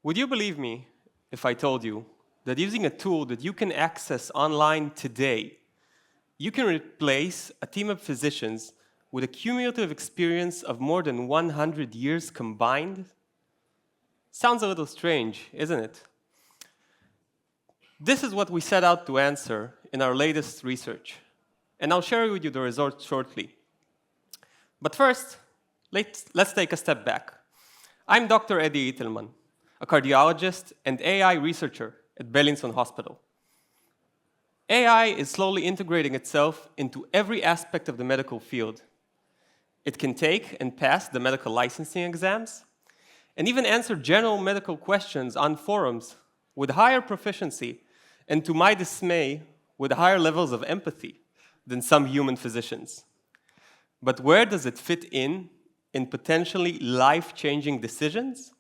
Would you believe me if I told you that using a tool that you can access online today, you can replace a team of physicians with a cumulative experience of more than 100 years combined? Sounds a little strange, isn't it? This is what we set out to answer in our latest research, and I'll share with you the results shortly. But first, let's take a step back. I'm Dr. Eddie Itelman, a cardiologist and AI researcher at Beilinson Hospital. AI is slowly integrating itself into every aspect of the medical field. It can take and pass the medical licensing exams, and even answer general medical questions on forums with higher proficiency, and to my dismay, with higher levels of empathy than some human physicians. But where does it fit in potentially life-changing decisions?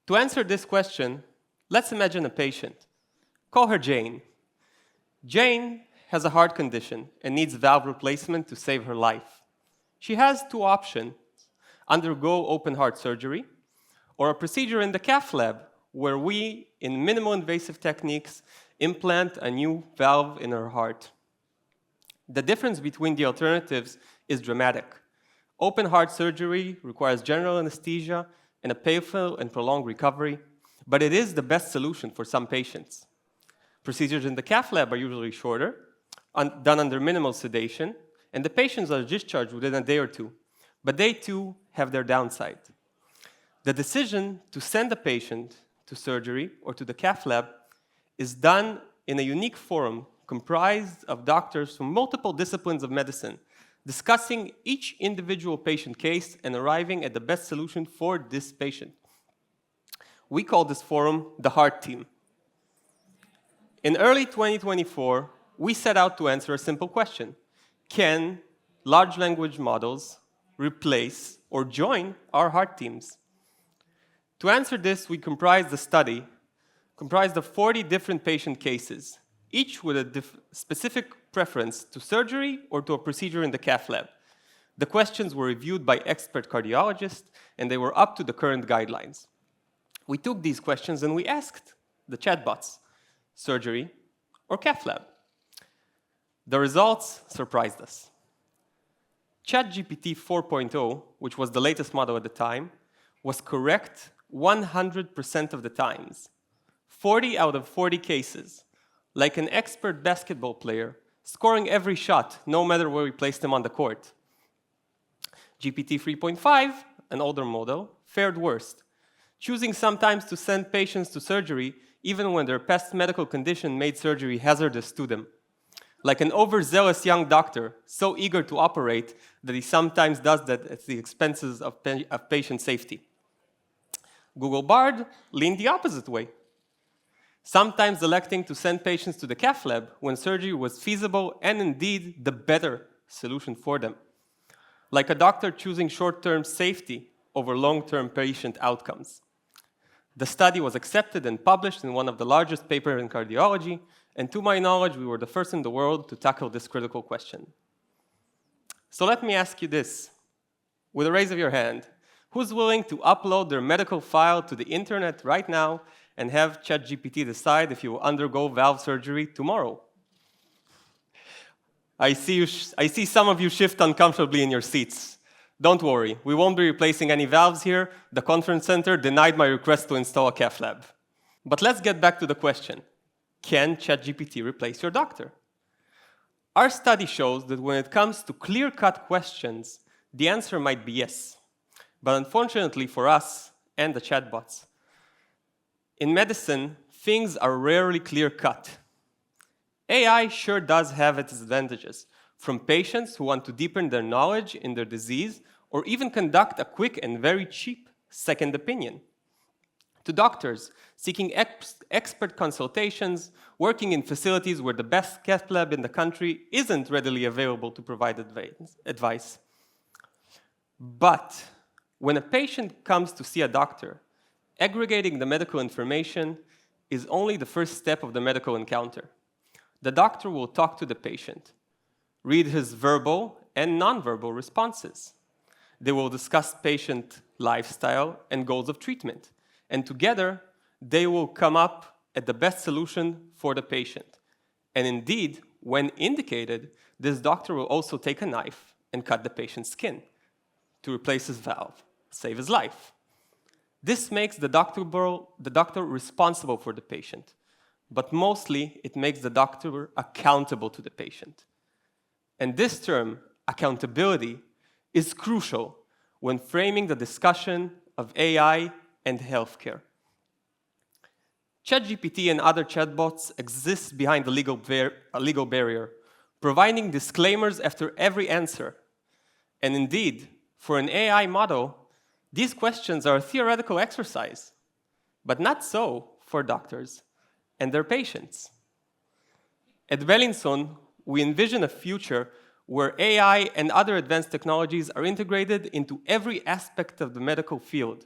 To answer this question, let's imagine a patient. Call her Jane. Jane has a heart condition and needs valve replacement to save her life. She has two options: undergo open heart surgery or a procedure in the cath lab where we, in minimal invasive techniques, implant a new valve in her heart. The difference between the alternatives is dramatic. Open heart surgery requires general anesthesia and a painful and prolonged recovery, but it is the best solution for some patients. Procedures in the cath lab are usually shorter, done under minimal sedation, and the patients are discharged within a day or two, but they too have their downside. The decision to send a patient to surgery or to the cath lab is done in a unique forum comprised of doctors from multiple disciplines of medicine, discussing each individual patient case and arriving at the best solution for this patient. We call this forum the Heart Team. In early 2024, we set out to answer a simple question: can large language models replace or join our heart teams? To answer this, we comprised the study comprised of 40 different patient cases, each with a specific preference to surgery or to a procedure in the cath lab. The questions were reviewed by expert cardiologists, and they were up to the current guidelines. We took these questions and we asked the chatbots, surgery or cath lab? The results surprised us. ChatGPT 4.0, which was the latest model at the time, was correct 100% of the times. 40 out of 40 cases, like an expert basketball player, scoring every shot, no matter where we placed him on the court. GPT 3.5, an older model, fared worst, choosing sometimes to send patients to surgery even when their past medical condition made surgery hazardous to them. Like an overzealous young doctor, so eager to operate that he sometimes does that at the expenses of patient safety. Google Bard leaned the opposite way, sometimes electing to send patients to the cath lab when surgery was feasible and indeed the better solution for them. Like a doctor choosing short-term safety over long-term patient outcomes. The study was accepted and published in one of the largest papers in cardiology, and to my knowledge, we were the first in the world to tackle this critical question. So let me ask you this, with a raise of your hand: who's willing to upload their medical file to the internet right now and have ChatGPT decide if you will undergo valve surgery tomorrow? I see some of you shift uncomfortably in your seats. Don't worry, we won't be replacing any valves here. The conference center denied my request to install a cath lab. But let's get back to the question: can ChatGPT replace your doctor? Our study shows that when it comes to clear-cut questions, the answer might be yes. But unfortunately for us and the chatbots, in medicine, things are rarely clear-cut. AI sure does have its advantages, from patients who want to deepen their knowledge in their disease or even conduct a quick and very cheap second opinion, to doctors seeking expert consultations, working in facilities where the best cath lab in the country isn't readily available to provide advice. But when a patient comes to see a doctor, aggregating the medical information is only the first step of the medical encounter. The doctor will talk to the patient, read his verbal and nonverbal responses. They will discuss patient lifestyle and goals of treatment, and together they will come up at the best solution for the patient. And indeed, when indicated, this doctor will also take a knife and cut the patient's skin to replace his valve, save his life. This makes the doctor responsible for the patient, but mostly it makes the doctor accountable to the patient. And this term, accountability, is crucial when framing the discussion of AI and healthcare. ChatGPT and other chatbots exist behind the legal barrier, providing disclaimers after every answer. And indeed, for an AI model, these questions are a theoretical exercise, but not so for doctors and their patients. At Beilinson, we envision a future where AI and other advanced technologies are integrated into every aspect of the medical field.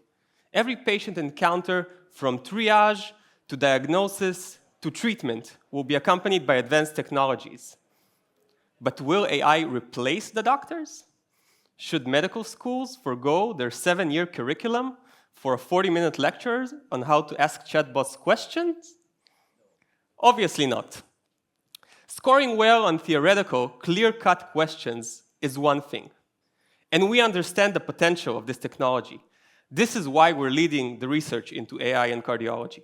Every patient encounter, from triage to diagnosis to treatment, will be accompanied by advanced technologies. But will AI replace the doctors? Should medical schools forgo their 7-year curriculum for a 40-minute lecture on how to ask chatbots questions? Obviously not. Scoring well on theoretical, clear-cut questions is one thing, and we understand the potential of this technology. This is why we're leading the research into AI and cardiology.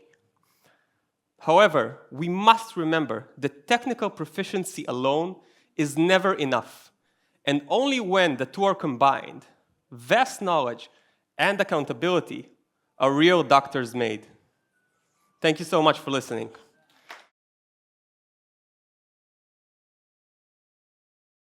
However, we must remember that technical proficiency alone is never enough, and only when the two are combined, vast knowledge and accountability, are real doctors made. Thank you so much for listening.